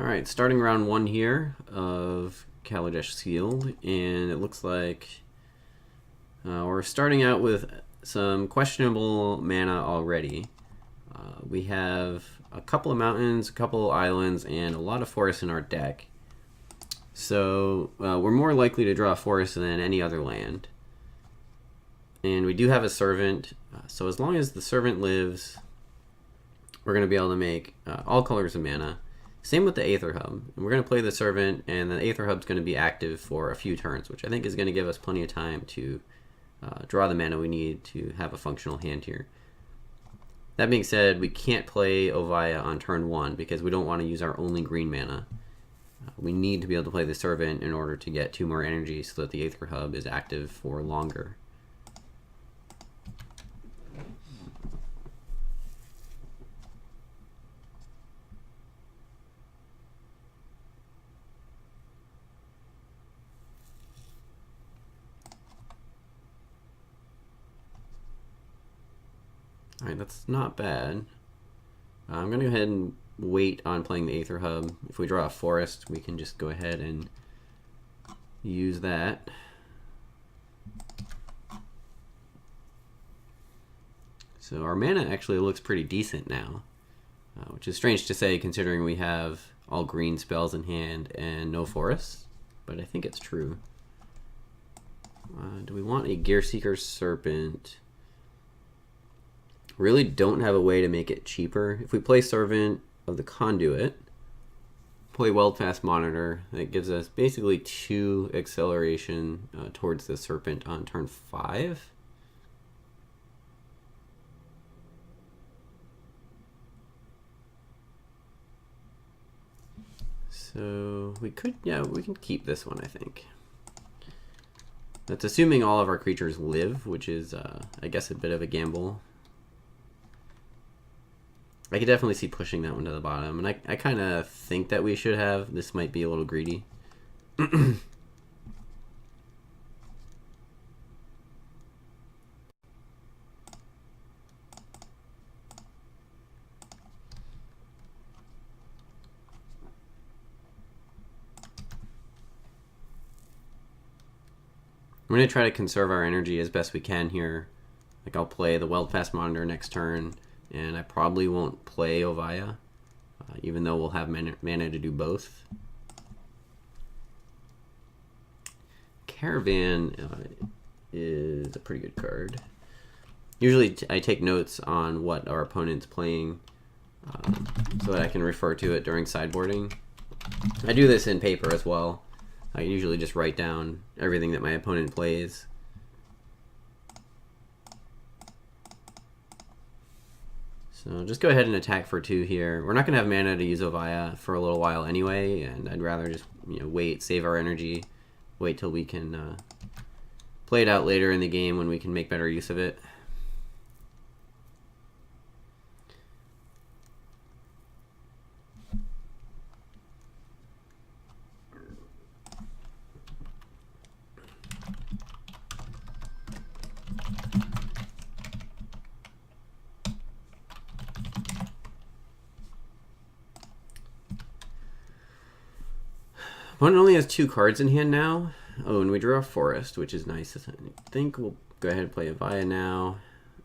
Alright, starting round 1 here of Kaladesh Sealed, and it looks like we're starting out with some questionable mana already. We have a couple of mountains, a couple of islands, and a lot of forests in our deck. So we're more likely to draw a forest than any other land. And we do have a servant, so as long as the servant lives, we're going to be able to make all colors of mana. Same with the Aether Hub. And we're going to play the servant, and the Aether Hub's going to be active for a few turns, which I think is going to give us plenty of time to draw the mana we need to have a functional hand here. That being said, we can't play Ovaya on turn 1 because we don't want to use our only green mana. We need to be able to play the servant in order to get 2 more energy so that the Aether Hub is active for longer. Alright, that's not bad. I'm going to go ahead and wait on playing the Aether Hub. If we draw a forest, we can just go ahead and use that. So our mana actually looks pretty decent now, which is strange to say considering we have all green spells in hand and no forests, but I think it's true. Do we want a Gearseeker Serpent? Really don't have a way to make it cheaper. If we play Servant of the Conduit, play Weldfast Monitor, that gives us basically 2 acceleration towards the Serpent on turn 5. So we could, yeah, we can keep this one, I think. That's assuming all of our creatures live, which is, I guess, a bit of a gamble. I could definitely see pushing that one to the bottom, and I kind of think that we should have. This might be a little greedy. We're going to try to conserve our energy as best we can here. Like, I'll play the Weldfast Monitor next turn, and I probably won't play Ovaya, even though we'll have mana to do both. Caravan is a pretty good card. Usually I take notes on what our opponent's playing so that I can refer to it during sideboarding. I do this in paper as well. I usually just write down everything that my opponent plays. So just go ahead and attack for 2 here. We're not going to have mana to use Ovaya for a little while anyway, and I'd rather just wait, save our energy, wait till we can play it out later in the game when we can make better use of it. Opponent only has 2 cards in hand now. Oh, and we drew a forest, which is nice. I think we'll go ahead and play Ovaya now.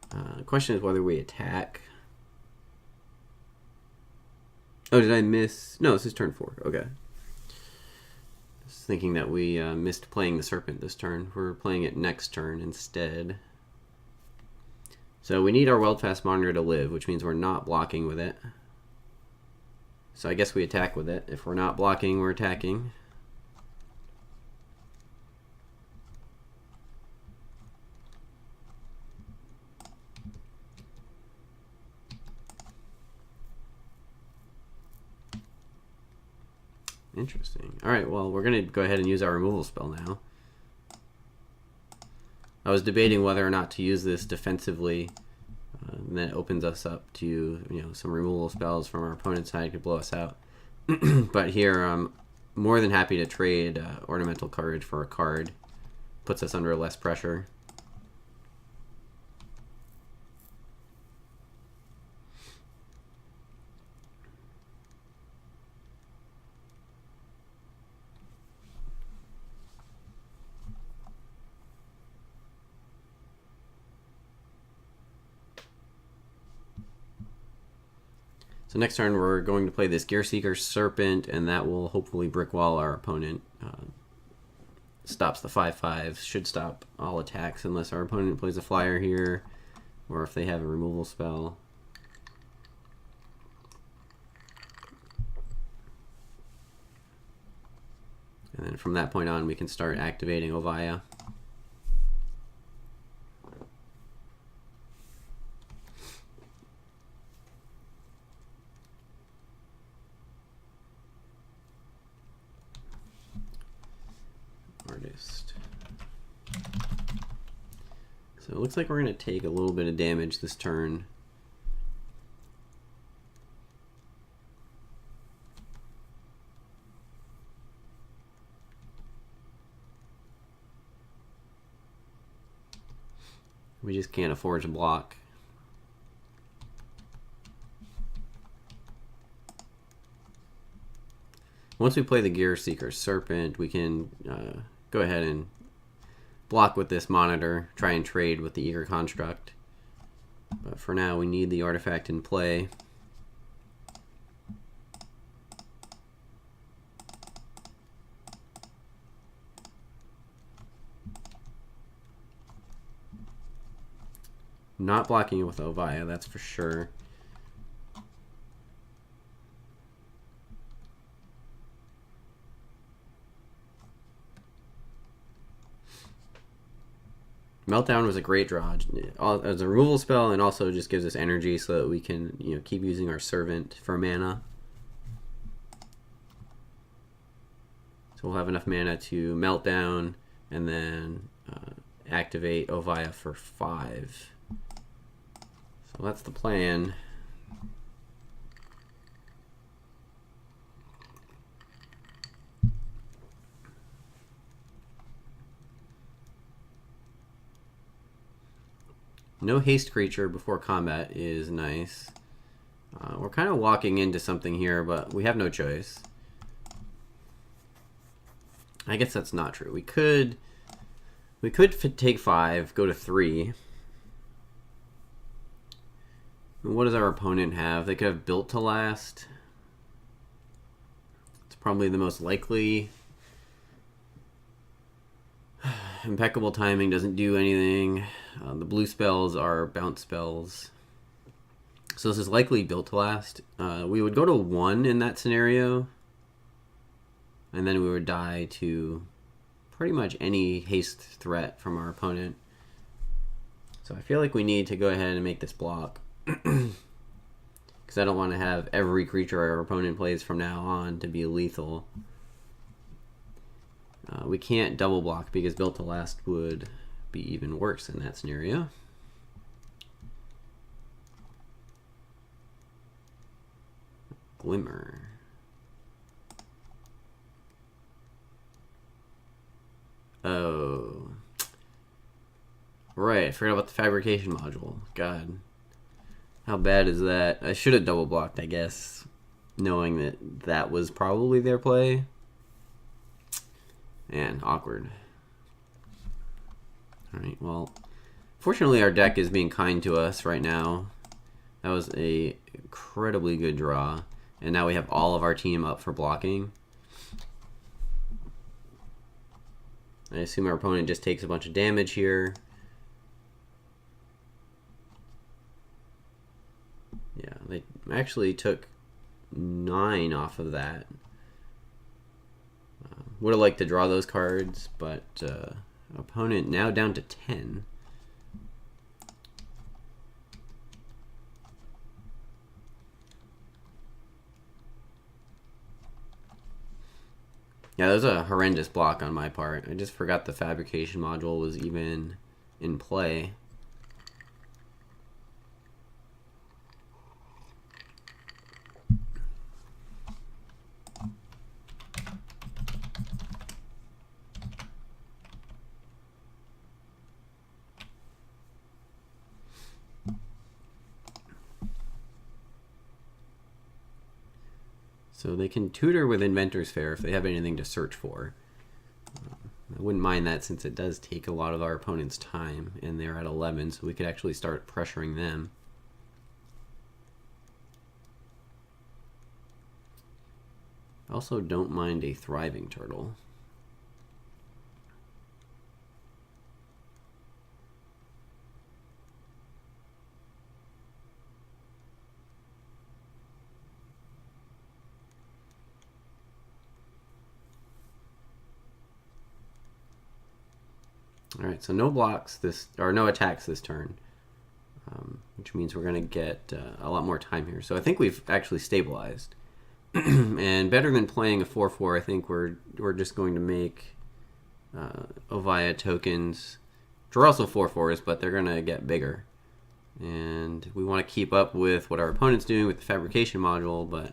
The question is whether we attack. Oh, did I miss? No, this is turn 4. Okay. I was thinking that we missed playing the Serpent this turn. We're playing it next turn instead. So we need our Weldfast Monitor to live, which means we're not blocking with it. So I guess we attack with it. If we're not blocking, we're attacking. Interesting. Alright, well, we're going to go ahead and use our removal spell now. I was debating whether or not to use this defensively, and then it opens us up to some removal spells from our opponent's side could blow us out. But here, I'm more than happy to trade Ornamental Courage for a card. Puts us under less pressure. So next turn we're going to play this Gear Seeker Serpent, and that will hopefully brick wall our opponent. Stops the 5/5, should stop all attacks unless our opponent plays a flyer here, or if they have a removal spell. And then from that point on, we can start activating Ovaya. Artist. So it looks like we're going to take a little bit of damage this turn. We just can't afford to block. Once we play the Gear Seeker Serpent, we can go ahead and block with this monitor, try and trade with the Eager Construct. But for now, we need the artifact in play. Not blocking it with Ovaya, that's for sure. Meltdown was a great draw as a removal spell, and also just gives us energy so that we can, keep using our Servant for mana. So we'll have enough mana to Meltdown and then activate Ovaya for 5. So that's the plan. No haste creature before combat is nice. We're kind of walking into something here, but we have no choice. I guess that's not true. We could take 5, go to 3. What does our opponent have? They could have Built to Last. It's probably the most likely. Impeccable Timing doesn't do anything. The blue spells are bounce spells. So this is likely Built to Last. We would go to 1 in that scenario. And then we would die to pretty much any haste threat from our opponent. So I feel like we need to go ahead and make this block. Because I don't want to have every creature our opponent plays from now on to be lethal. We can't double block because Built to Last would be even worse in that scenario. Glimmer. Oh. Right, I forgot about the fabrication module. God. How bad is that? I should have double blocked, I guess, knowing that that was probably their play. And awkward. Alright, well, fortunately our deck is being kind to us right now. That was a incredibly good draw. And now we have all of our team up for blocking. I assume our opponent just takes a bunch of damage here. Yeah, they actually took 9 off of that. Would have liked to draw those cards, but opponent now down to 10. Yeah, that was a horrendous block on my part. I just forgot the fabrication module was even in play. So they can tutor with Inventor's Fair if they have anything to search for. I wouldn't mind that since it does take a lot of our opponent's time, and they're at 11, so we could actually start pressuring them. Also don't mind a thriving turtle. All right, so no blocks this, or no attacks this turn, which means we're going to get a lot more time here. So I think we've actually stabilized. And better than playing a 4/4, I think we're just going to make Ovia tokens, which are also 4/4s, but they're going to get bigger. And we want to keep up with what our opponent's doing with the fabrication module, but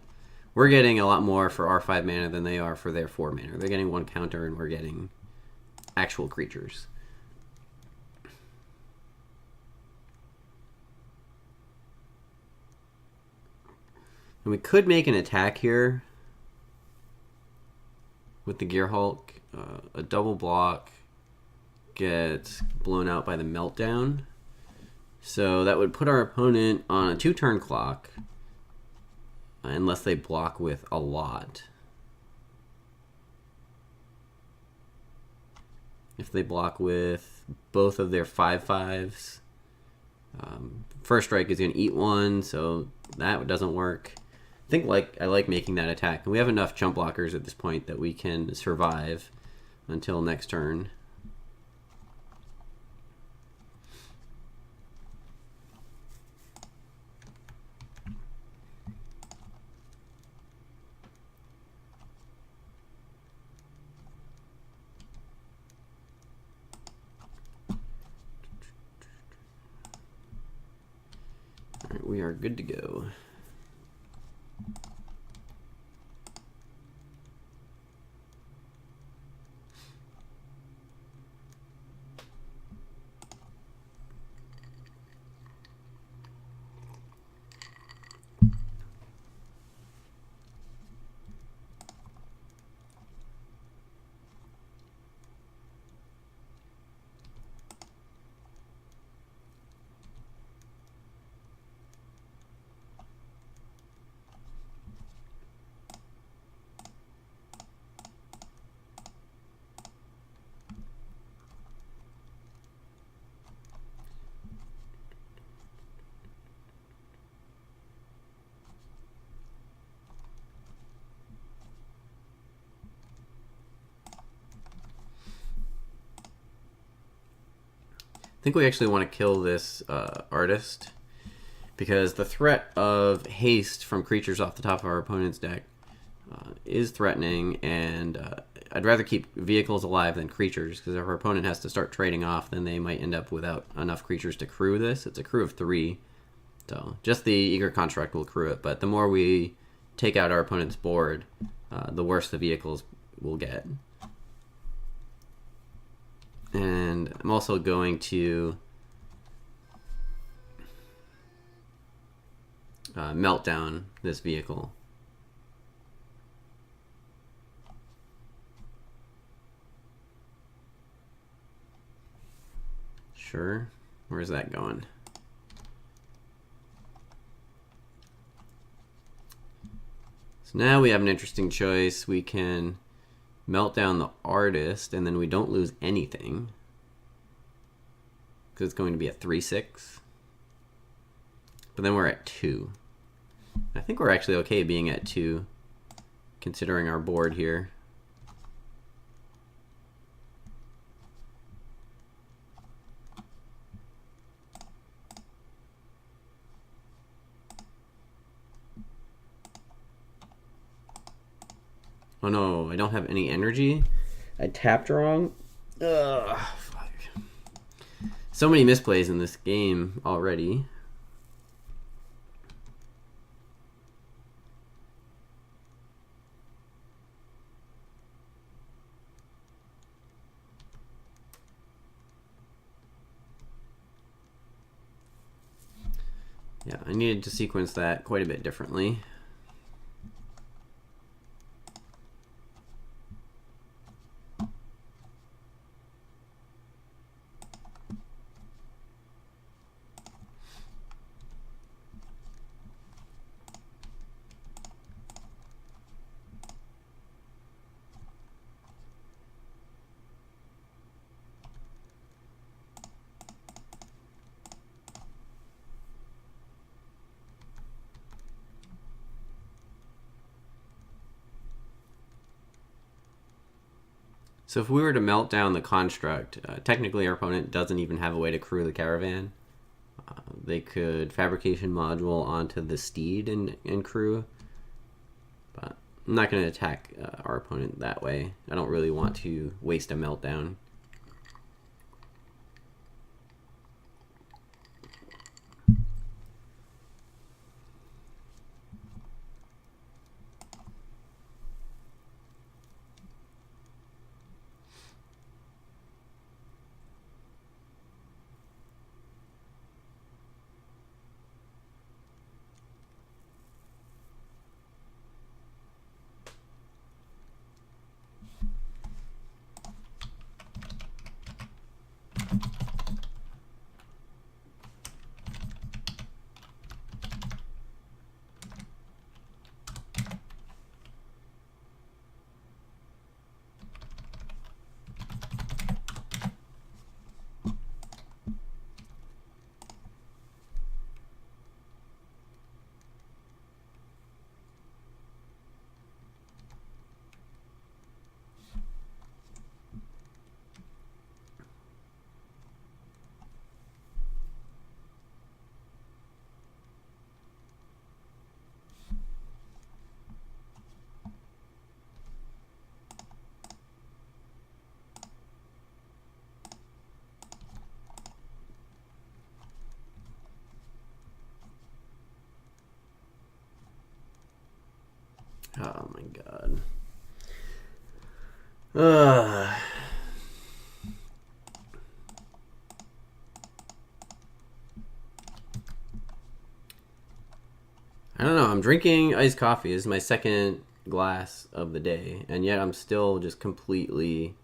we're getting a lot more for our 5 mana than they are for their 4 mana. They're getting 1 counter, and we're getting actual creatures. And we could make an attack here with the Gear Hulk. A double block gets blown out by the Meltdown. So that would put our opponent on a 2-turn clock, unless they block with a lot. If they block with both of their 5/5s, First Strike is going to eat 1, so that doesn't work. I like making that attack. And we have enough jump blockers at this point that we can survive until next turn. All right, we are good to go. I think we actually want to kill this artist, because the threat of haste from creatures off the top of our opponent's deck is threatening, and I'd rather keep vehicles alive than creatures, because if our opponent has to start trading off, then they might end up without enough creatures to crew this. It's a crew of 3, so just the Eager Construct will crew it, but the more we take out our opponent's board, the worse the vehicles will get. And I'm also going to melt down this vehicle. Sure. Where's that going? So now we have an interesting choice. We can melt down the artist, and then we don't lose anything, because it's going to be a 3/6. But then we're at 2. I think we're actually okay being at 2, considering our board here. Oh no, I don't have any energy. I tapped wrong. Ugh, fuck. So many misplays in this game already. Yeah, I needed to sequence that quite a bit differently. So if we were to melt down the construct, technically our opponent doesn't even have a way to crew the caravan. They could fabrication module onto the steed and crew, but I'm not going to attack our opponent that way. I don't really want to waste a meltdown. Oh my god. I don't know. I'm drinking iced coffee. This is my second glass of the day, and yet I'm still just completely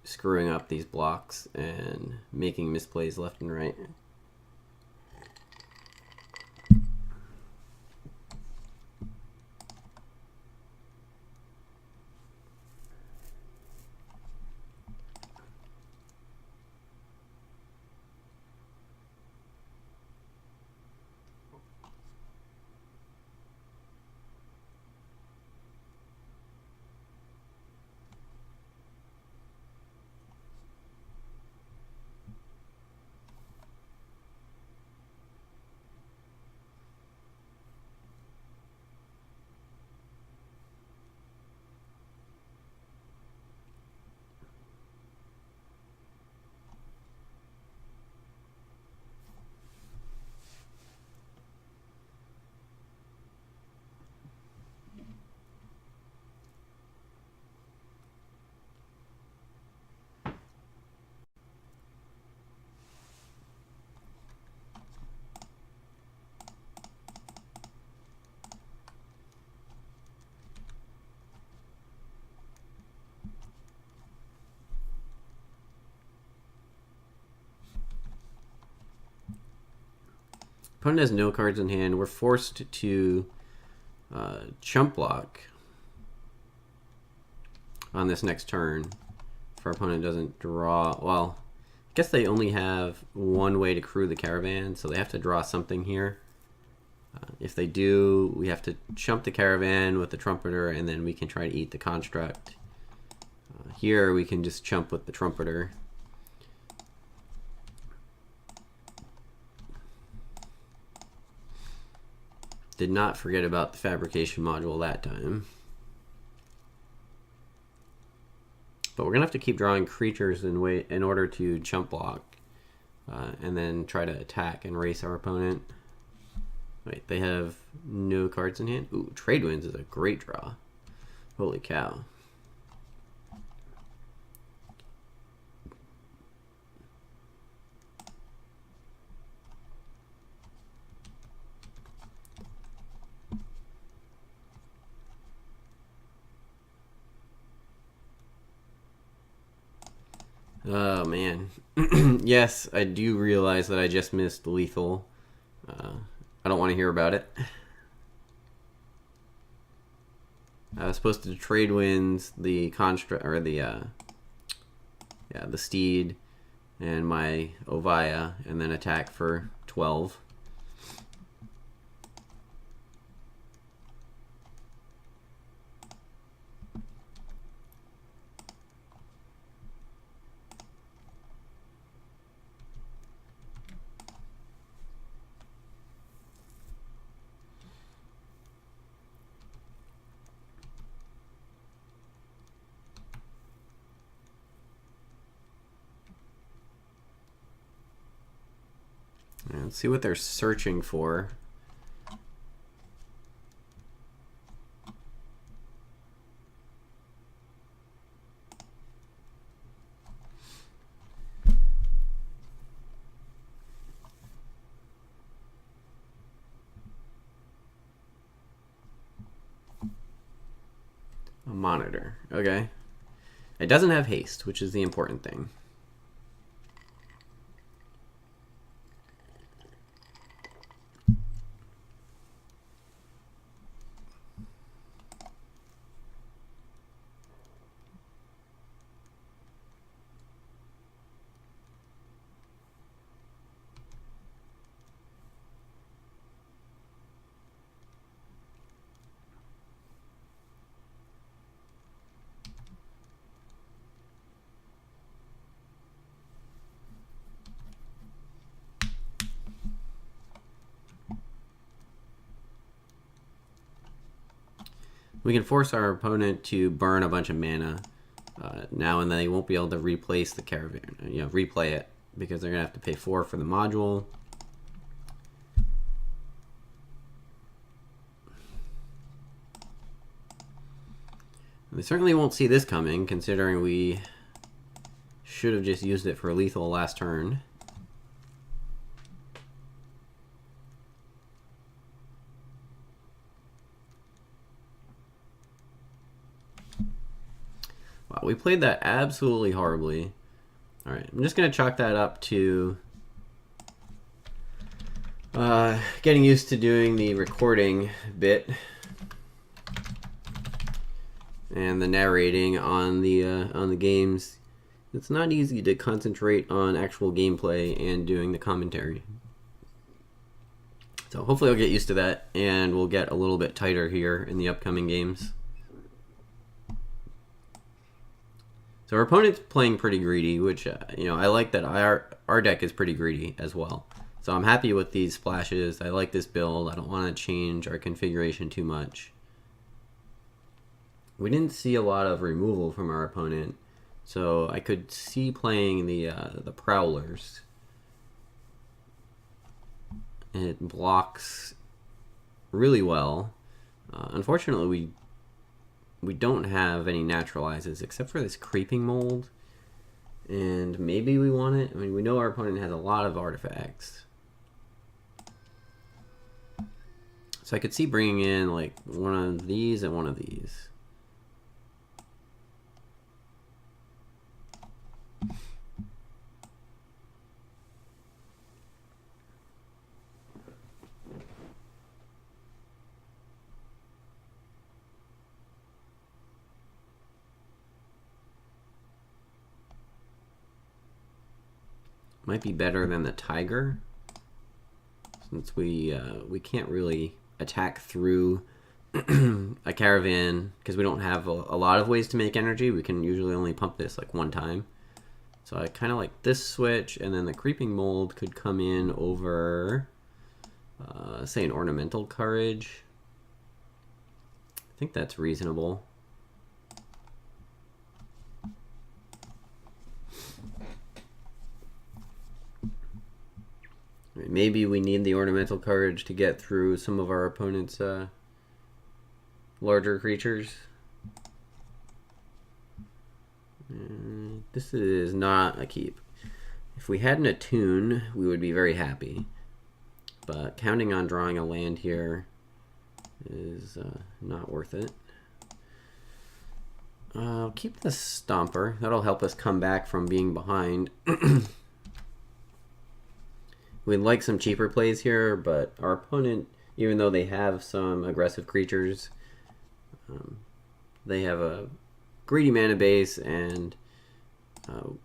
screwing up these blocks and making misplays left and right. Opponent has no cards in hand. We're forced to chump block on this next turn if our opponent doesn't draw. Well, I guess they only have one way to crew the caravan, so they have to draw something here. If they do, we have to chump the caravan with the trumpeter, and then we can try to eat the construct. Here we can just chump with the trumpeter. Did not forget about the fabrication module that time. But we're going to have to keep drawing creatures in order to chump block. And then try to attack and race our opponent. Wait, they have no cards in hand? Ooh, Trade Winds is a great draw. Holy cow. Oh man. Yes, I do realize that I just missed lethal. I don't want to hear about it. I was supposed to trade wins the construct or the steed and my Ovaya, and then attack for 12. Let's see what they're searching for. A monitor. Okay. It doesn't have haste, which is the important thing. We can force our opponent to burn a bunch of mana now, and then they won't be able to replace the caravan, replay it, because they're gonna have to pay 4 for the module. And they certainly won't see this coming, considering we should have just used it for lethal last turn. Wow, we played that absolutely horribly. Alright, I'm just going to chalk that up to getting used to doing the recording bit and the narrating on the games. It's not easy to concentrate on actual gameplay and doing the commentary. So hopefully I'll get used to that, and we'll get a little bit tighter here in the upcoming games. So our opponent's playing pretty greedy, which, I like that our deck is pretty greedy as well. So I'm happy with these splashes. I like this build. I don't want to change our configuration too much. We didn't see a lot of removal from our opponent, so I could see playing the Prowlers. It blocks really well. Unfortunately, we don't have any naturalizes except for this creeping mold, and maybe we want it. I mean, we know our opponent has a lot of artifacts, so I could see bringing in like one of these and one of these. Might be better than the tiger, since we can't really attack through a caravan because we don't have a lot of ways to make energy. We can usually only pump this like one time. So I kind of like this switch, and then the creeping mold could come in over, say, an ornamental courage. I think that's reasonable. Maybe we need the ornamental courage to get through some of our opponent's larger creatures. This is not a keep. If we had an attune, we would be very happy. But counting on drawing a land here is not worth it. I'll keep the Stomper. That'll help us come back from being behind. We'd like some cheaper plays here, but our opponent, even though they have some aggressive creatures, they have a greedy mana base, and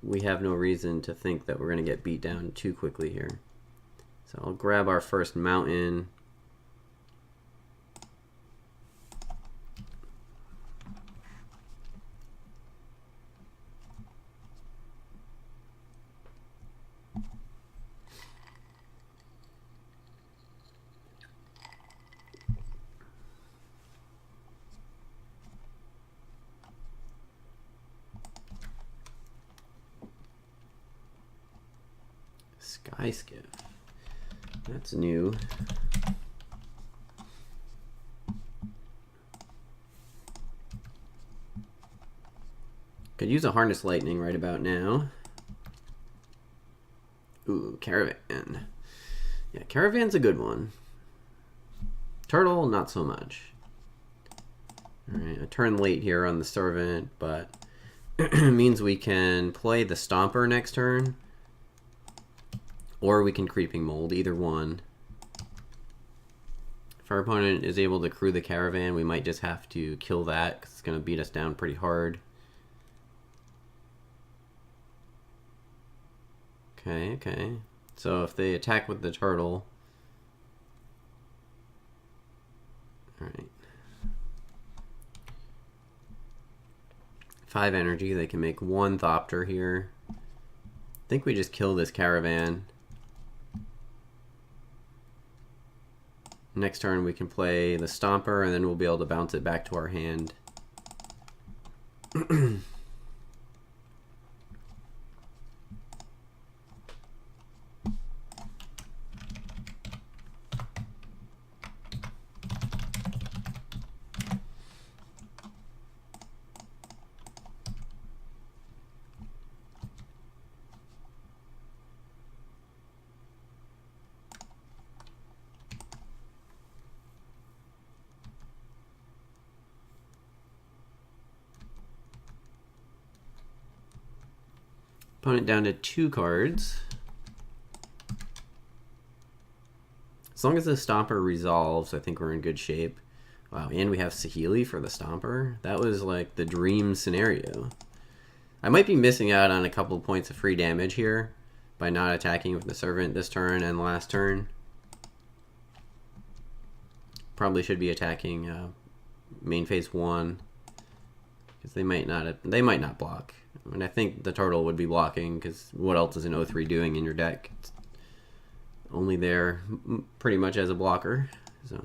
we have no reason to think that we're going to get beat down too quickly here. So I'll grab our first mountain. Sky Skiff. That's new. Could use a Harness Lightning right about now. Ooh, Caravan. Yeah, Caravan's a good one. Turtle, not so much. Alright, a turn late here on the Servant, but means we can play the Stomper next turn. Or we can Creeping Mold, either one. If our opponent is able to crew the Caravan, we might just have to kill that, because it's going to beat us down pretty hard. Okay, okay. So if they attack with the turtle... Alright. 5 energy, they can make 1 Thopter here. I think we just kill this Caravan. Next turn we can play the Stomper, and then we'll be able to bounce it back to our hand. Opponent down to 2 cards. As long as the Stomper resolves, I think we're in good shape. Wow, and we have Saheeli for the Stomper. That was like the dream scenario. I might be missing out on a couple of points of free damage here by not attacking with the Servant this turn and last turn. Probably should be attacking main phase 1, because they might not block. I mean, I think the turtle would be blocking, because what else is an 0-3 doing in your deck? It's only there pretty much as a blocker. So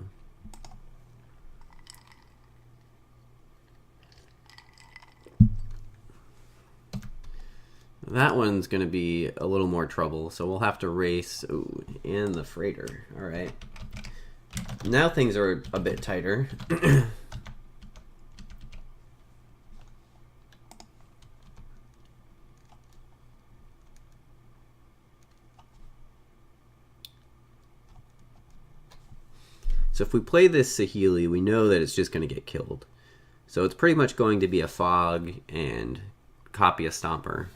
that one's going to be a little more trouble, so we'll have to race. Ooh, and the Freighter. All right. Now things are a bit tighter. So if we play this Saheeli, we know that it's just going to get killed. So it's pretty much going to be a Fog and copy a Stomper.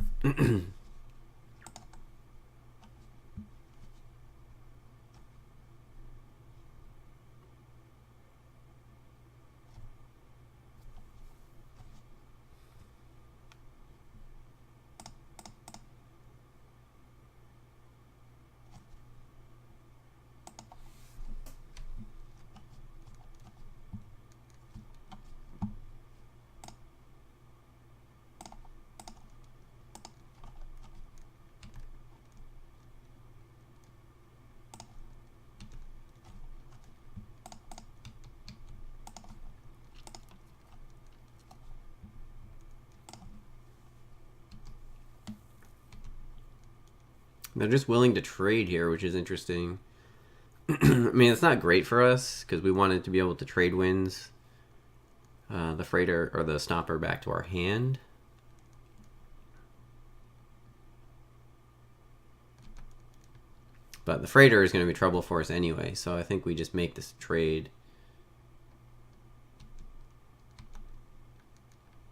They're just willing to trade here, which is interesting. I mean, it's not great for us, because we wanted to be able to trade wins. The Freighter or the Stomper back to our hand. But the Freighter is going to be trouble for us anyway, so I think we just make this trade.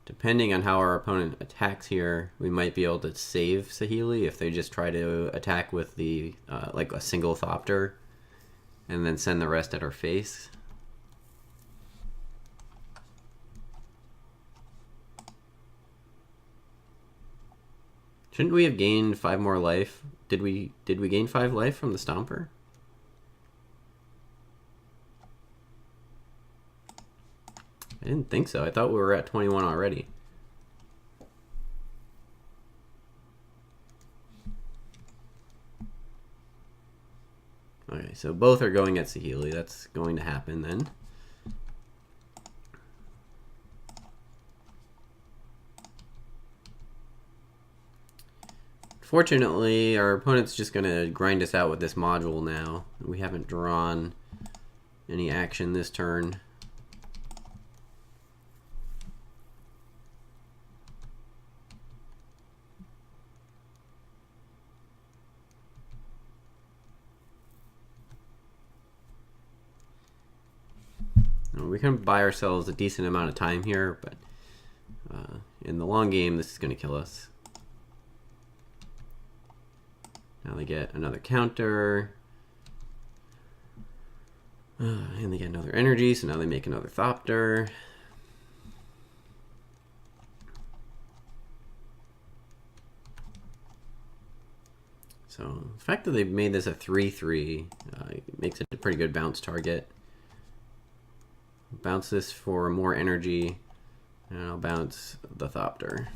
Depending on how our opponent attacks here, we might be able to save Saheeli if they just try to attack with the like a single Thopter and then send the rest at our face. Shouldn't we have gained 5 more life? Did we gain 5 life from the Stomper? I didn't think so. I thought we were at 21 already. Okay, so both are going at Saheeli. That's going to happen then. Fortunately, our opponent's just going to grind us out with this module now. We haven't drawn any action this turn. We can buy ourselves a decent amount of time here, but in the long game, this is going to kill us. Now they get another counter. And they get another energy, so now they make another Thopter. So the fact that they've made this a 3/3 makes it a pretty good bounce target. Bounce this for more energy, and I'll bounce the Thopter.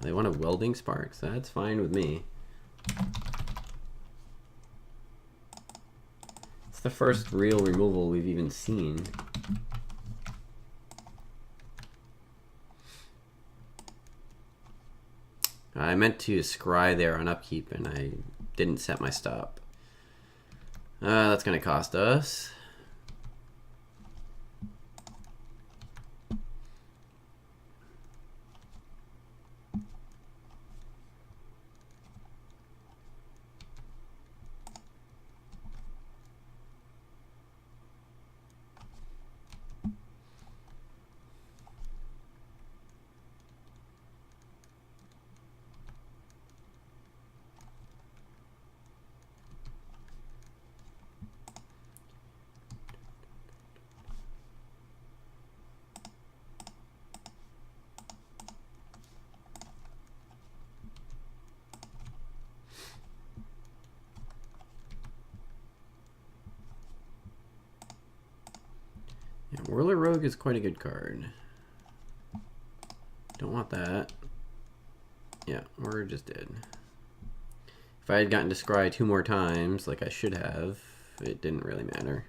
They want a Welding Sparks. That's fine with me. It's the first real removal we've even seen. I meant to scry there on upkeep, and I didn't set my stop. That's going to cost us. Yeah, Whirler Rogue is quite a good card. Don't want that. Yeah, we're just dead. If I had gotten to scry 2 more times, like I should have, it didn't really matter.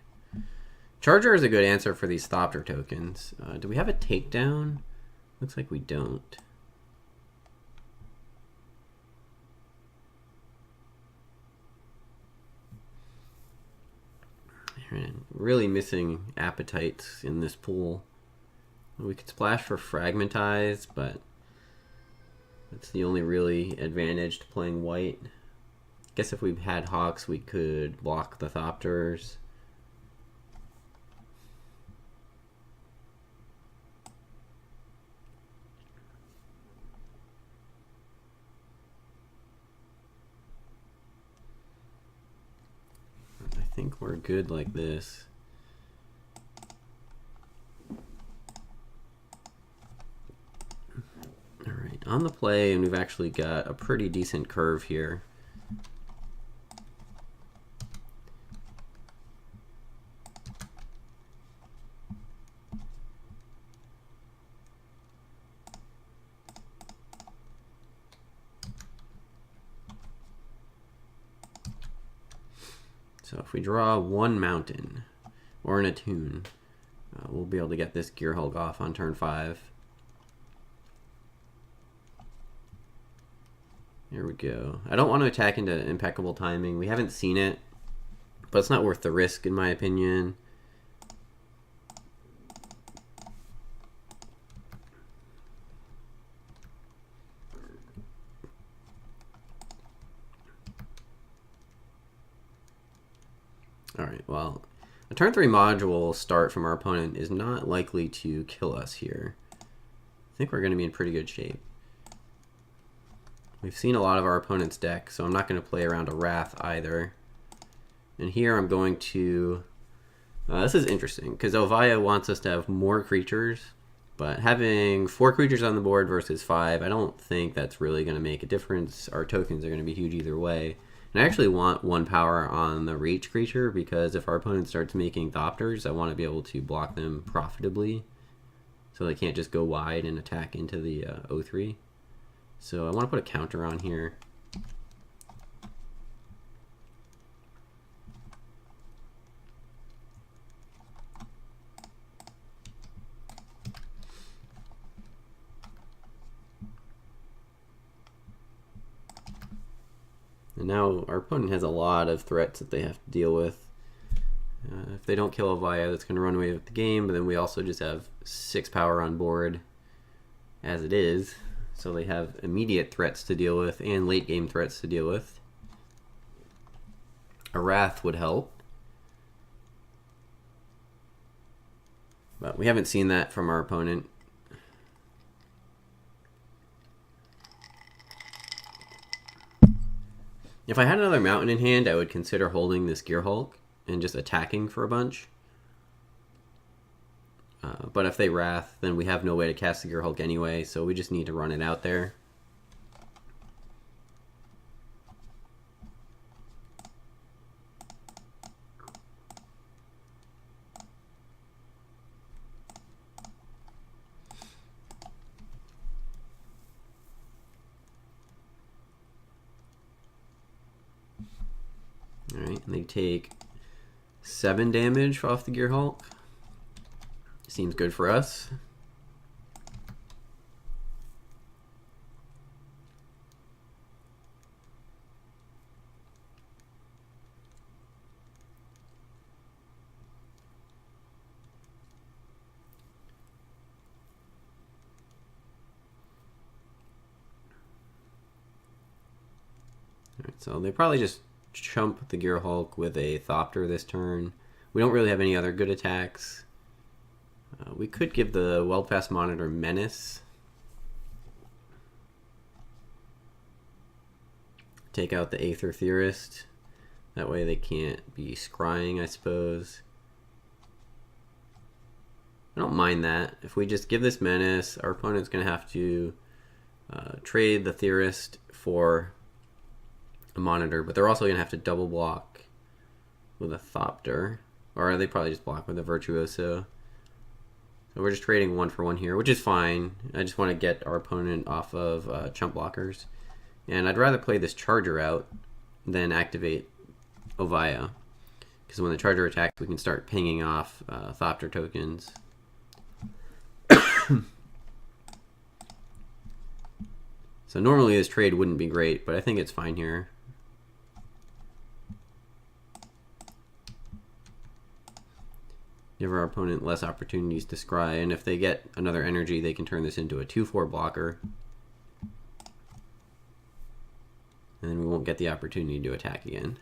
Charger is a good answer for these Thopter tokens. Do we have a takedown? Looks like we don't. Really missing appetites in this pool. We could splash for Fragmentize, but that's the only really advantage to playing white. Guess if we had Hawks, we could block the Thopters. I think we're good like this. All right, on the play, and we've actually got a pretty decent curve here. So if we draw 1 mountain or an Attune, we'll be able to get this Gear Hulk off on turn 5. Here we go. I don't want to attack into Impeccable Timing. We haven't seen it, but it's not worth the risk in my opinion. Alright, well, a turn 3 module start from our opponent is not likely to kill us here. I think we're going to be in pretty good shape. We've seen a lot of our opponent's deck, so I'm not going to play around a Wrath either. And here I'm going to... this is interesting, because Elvia wants us to have more creatures, but having 4 creatures on the board versus 5, I don't think that's really going to make a difference. Our tokens are going to be huge either way. And I actually want 1 power on the reach creature, because if our opponent starts making Thopters, I want to be able to block them profitably, so they can't just go wide and attack into the 0/3. So I want to put a counter on here. And now our opponent has a lot of threats that they have to deal with. If they don't kill a Vaya, that's going to run away with the game, but then we also just have 6 power on board as it is. So they have immediate threats to deal with and late game threats to deal with. A Wrath would help. But we haven't seen that from our opponent. If I had another mountain in hand, I would consider holding this Gear Hulk and just attacking for a bunch. But if they Wrath, then we have no way to cast the Gear Hulk anyway, so we just need to run it out there. Alright, and they take 7 damage off the Gear Hulk. Seems good for us. Alright, so they probably just chump the Gear Hulk with a Thopter this turn. We don't really have any other good attacks. We could give the Weldfast Monitor Menace. Take out the Aether Theorist. That way they can't be scrying, I suppose. I don't mind that. If we just give this Menace, our opponent's going to have to trade the Theorist for a Monitor, but they're also going to have to double block with a Thopter. Or they probably just block with a Virtuoso. So we're just trading 1 for 1 here, which is fine. I just want to get our opponent off of chump blockers. And I'd rather play this Charger out than activate Ovaya. Because when the Charger attacks, we can start pinging off Thopter tokens. So normally this trade wouldn't be great, but I think it's fine here. Give our opponent less opportunities to scry, and if they get another energy, they can turn this into a 2/4 blocker. And then we won't get the opportunity to attack again.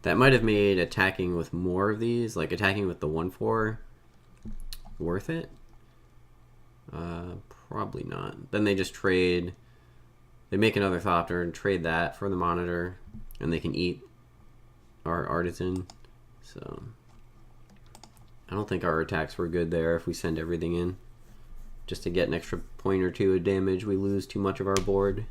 That might have made attacking with more of these, like attacking with the 1/4, worth it. Probably not. Then they just trade. They make another Thopter and trade that for the Monitor, and they can eat our Artisan. So I don't think our attacks were good there. If we send everything in just to get an extra point or 2 of damage, we lose too much of our board.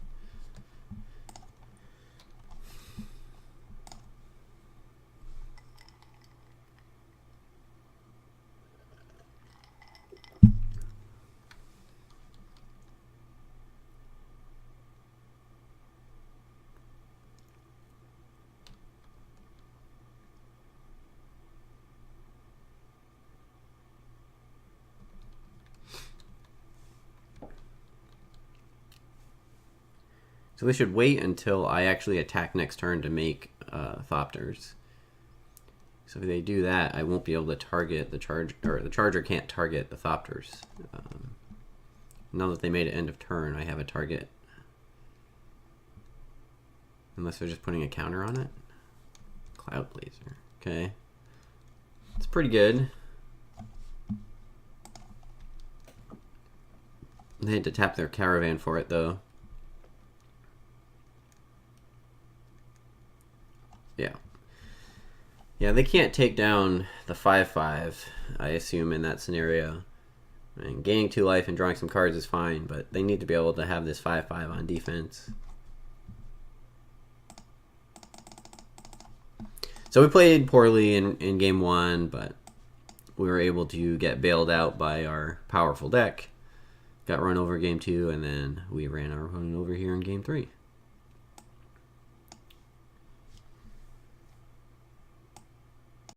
So they should wait until I actually attack next turn to make Thopters. So if they do that, I won't be able to target the Charger, or the Charger can't target the Thopters. Now that they made it end of turn, I have a target. Unless they're just putting a counter on it. Cloud Blazer. Okay. It's pretty good. They had to tap their Caravan for it, though. Yeah. Yeah, they can't take down the 5/5, I assume, in that scenario. I mean, gaining 2 life and drawing some cards is fine, but they need to be able to have this 5/5 on defense. So we played poorly in game 1, but we were able to get bailed out by our powerful deck. got run over game 2, and then we ran our opponent over here in game 3.